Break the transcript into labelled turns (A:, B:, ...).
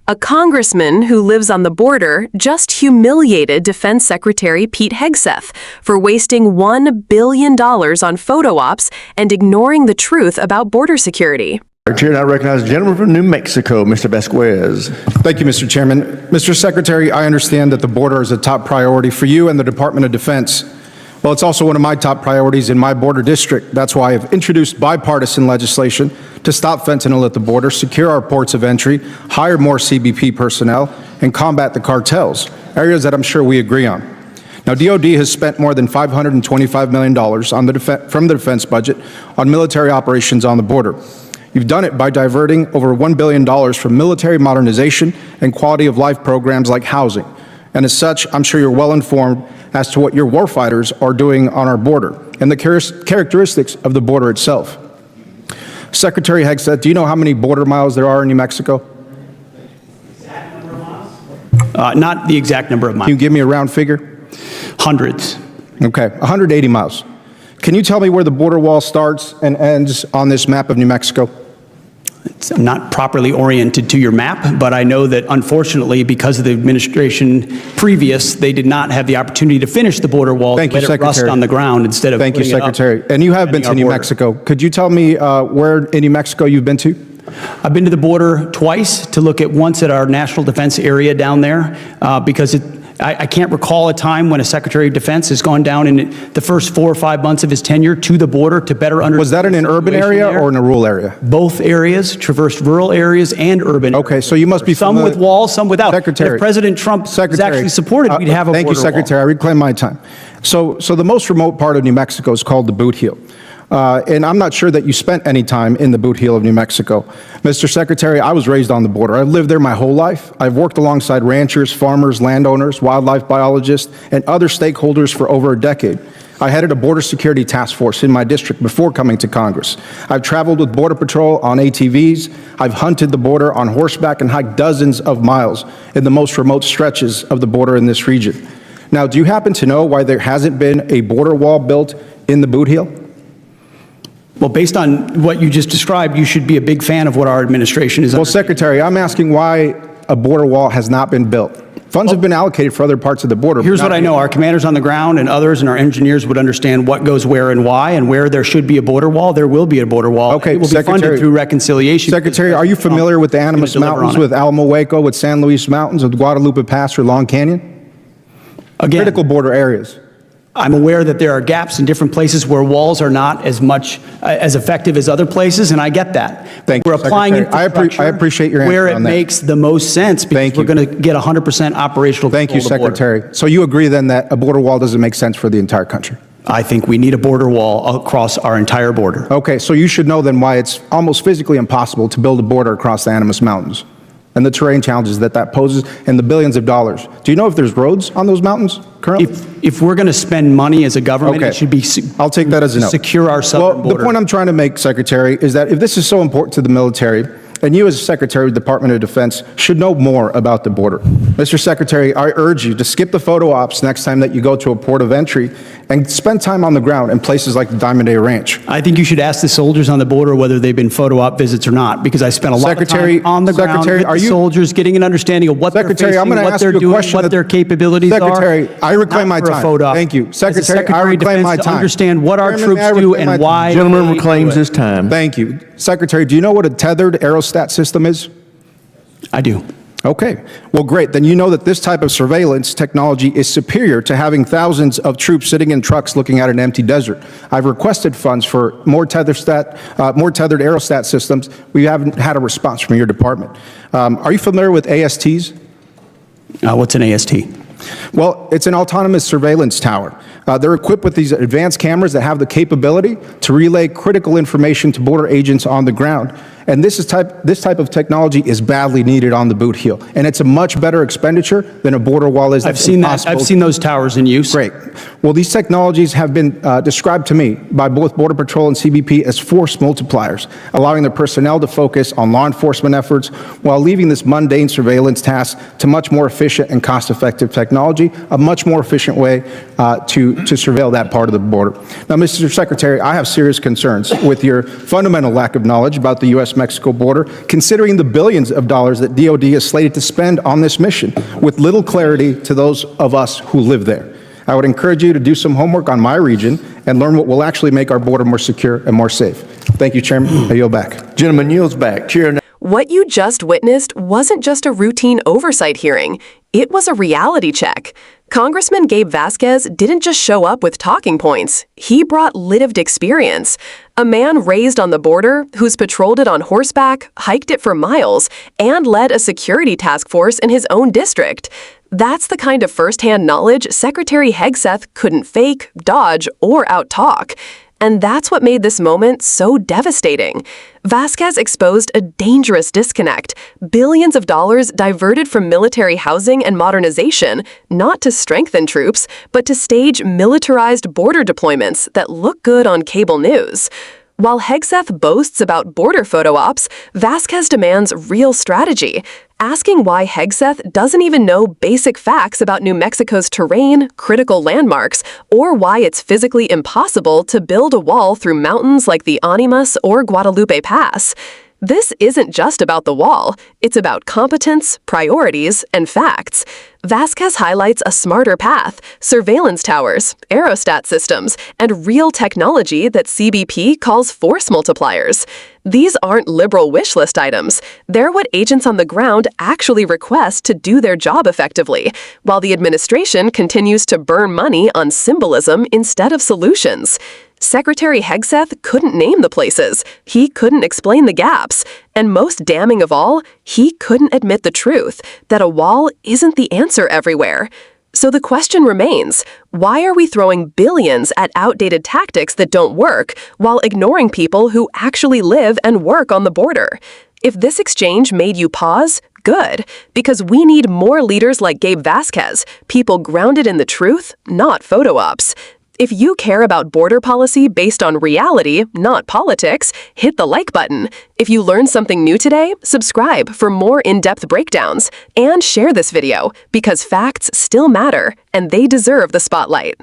A: A congressman who lives on the border just humiliated Defense Secretary Pete Hegseth for wasting $1 billion on photo ops and ignoring the truth about border security.
B: Chair, I recognize the gentleman from New Mexico, Mr. Vasquez.
C: Thank you, Mr. Chairman. Mr. Secretary, I understand that the border is a top priority for you and the Department of Defense. Well, it's also one of my top priorities in my border district. That's why I've introduced bipartisan legislation to stop fentanyl at the border, secure our ports of entry, hire more CBP personnel, and combat the cartels, areas that I'm sure we agree on. Now, DOD has spent more than $525 million from the defense budget on military operations on the border. You've done it by diverting over $1 billion from military modernization and quality of life programs like housing. And as such, I'm sure you're well informed as to what your warfighters are doing on our border and the characteristics of the border itself. Secretary Hegseth, do you know how many border miles there are in New Mexico?
D: Exact number of miles? Not the exact number of miles.
C: Can you give me a round figure?
D: Hundreds.
C: Okay, 180 miles. Can you tell me where the border wall starts and ends on this map of New Mexico?
D: I'm not properly oriented to your map, but I know that unfortunately, because of the administration previous, they did not have the opportunity to finish the border wall.
C: Thank you,
D: let it rust
C: Secretary.
D: on the ground instead of
C: Thank you,
D: putting it up.
C: Secretary. And you have been to New Mexico. Could you tell me where in New Mexico you've been to?
D: I've been to the border twice to look at once at our national defense area down there because I can't recall a time when a Secretary of Defense has gone down in the first 4 or 5 months of his tenure to the border to better understand.
C: Was that in an urban area or in a rural area?
D: Both areas, traversed rural areas and urban.
C: Okay, so you must be
D: some with walls, some without.
C: Secretary.
D: If President Trump was actually supported, we'd have a border
C: Thank you, Secretary.
D: wall.
C: I reclaim my time. So the most remote part of New Mexico is called the Bootheel. And I'm not sure that you spent any time in the Bootheel of New Mexico. Mr. Secretary, I was raised on the border. I've lived there my whole life. I've worked alongside ranchers, farmers, landowners, wildlife biologists, and other stakeholders for over a decade. I headed a border security task force in my district before coming to Congress. I've traveled with Border Patrol on ATVs. I've hunted the border on horseback and hiked dozens of miles in the most remote stretches of the border in this region. Now, do you happen to know why there hasn't been a border wall built in the Bootheel?
D: Well, based on what you just described, you should be a big fan of what our administration is.
C: Well, Secretary, I'm asking why a border wall has not been built. Funds have been allocated for other parts of the border.
D: Here's what I know. Our commanders on the ground and others and our engineers would understand what goes where and why, and where there should be a border wall, there will be a border wall.
C: Okay,
D: it will be funded through reconciliation.
C: Secretary, are you familiar with the Animas Mountains, with Alamo Waco, with San Luis Mountains, with Guadalupe Pass or Long Canyon?
D: Again,
C: critical border areas.
D: I'm aware that there are gaps in different places where walls are not as much as effective as other places, and I get that.
C: Thank you,
D: We're applying
C: Secretary. I appreciate your answer
D: where it
C: on that.
D: makes the most sense because we're going to get 100% operational control.
C: Thank you,
D: of the border.
C: Secretary. So you agree then that a border wall doesn't make sense for the entire country?
D: I think we need a border wall across our entire border.
C: Okay, so you should know then why it's almost physically impossible to build a border across the Animas Mountains and the terrain challenges that poses and the billions of dollars. Do you know if there's roads on those mountains currently?
D: If we're going to spend money as a government,
C: okay,
D: it should be
C: I'll take that as a no.
D: Secure our southern border.
C: The point I'm trying to make, Secretary, is that if this is so important to the military, and you as Secretary of the Department of Defense should know more about the border. Mr. Secretary, I urge you to skip the photo ops next time that you go to a port of entry and spend time on the ground in places like the Diamond Day Ranch.
D: I think you should ask the soldiers on the border whether they've been photo op visits or not, because I spent a lot of time on the ground with the soldiers, getting an understanding of what they're facing, what they're doing, what their capabilities are.
C: Secretary, I reclaim my time. Thank you. Secretary, I reclaim my time.
D: To understand what our troops do and why.
B: The gentleman reclaims his time.
C: Thank you. Secretary, do you know what a tethered aerostat system is?
D: I do.
C: Okay. Well, great. Then you know that this type of surveillance technology is superior to having thousands of troops sitting in trucks looking at an empty desert. I've requested funds for more tethered aerostat systems. We haven't had a response from your department. Are you familiar with ASTs?
D: What's an AST?
C: Well, it's an autonomous surveillance tower. They're equipped with these advanced cameras that have the capability to relay critical information to border agents on the ground. And this type of technology is badly needed on the Bootheel. And it's a much better expenditure than a border wall is.
D: I've seen that. I've seen those towers in use.
C: Great. Well, these technologies have been described to me by both Border Patrol and CBP as force multipliers, allowing their personnel to focus on law enforcement efforts while leaving this mundane surveillance task to much more efficient and cost-effective technology, a much more efficient way to surveil that part of the border. Now, Mr. Secretary, I have serious concerns with your fundamental lack of knowledge about the U.S. U.S.-Mexico border, considering the billions of dollars that DOD is slated to spend on this mission, with little clarity to those of us who live there. I would encourage you to do some homework on my region and learn what will actually make our border more secure and more safe. Thank you, Chairman. I yield back.
B: Gentleman yields back. Chair.
A: What you just witnessed wasn't just a routine oversight hearing. It was a reality check. Congressman Gabe Vasquez didn't just show up with talking points. He brought lived experience. A man raised on the border who's patrolled it on horseback, hiked it for miles, and led a security task force in his own district. That's the kind of firsthand knowledge Secretary Hegseth couldn't fake, dodge, or outtalk. And that's what made this moment so devastating. Vasquez exposed a dangerous disconnect. Billions of dollars diverted from military housing and modernization, not to strengthen troops, but to stage militarized border deployments that look good on cable news. While Hegseth boasts about border photo ops, Vasquez demands real strategy, asking why Hegseth doesn't even know basic facts about New Mexico's terrain, critical landmarks, or why it's physically impossible to build a wall through mountains like the Animas or Guadalupe Pass. This isn't just about the wall, it's about competence, priorities, and facts. Vasquez highlights a smarter path, surveillance towers, aerostat systems, and real technology that CBP calls force multipliers. These aren't liberal wish list items. They're what agents on the ground actually request to do their job effectively, while the administration continues to burn money on symbolism instead of solutions. Secretary Hegseth couldn't name the places, he couldn't explain the gaps, and most damning of all, he couldn't admit the truth, that a wall isn't the answer everywhere. So the question remains, why are we throwing billions at outdated tactics that don't work, while ignoring people who actually live and work on the border? If this exchange made you pause, good, because we need more leaders like Gabe Vasquez, people grounded in the truth, not photo ops. If you care about border policy based on reality, not politics, hit the like button. If you learned something new today, subscribe for more in-depth breakdowns. And share this video, because facts still matter, and they deserve the spotlight.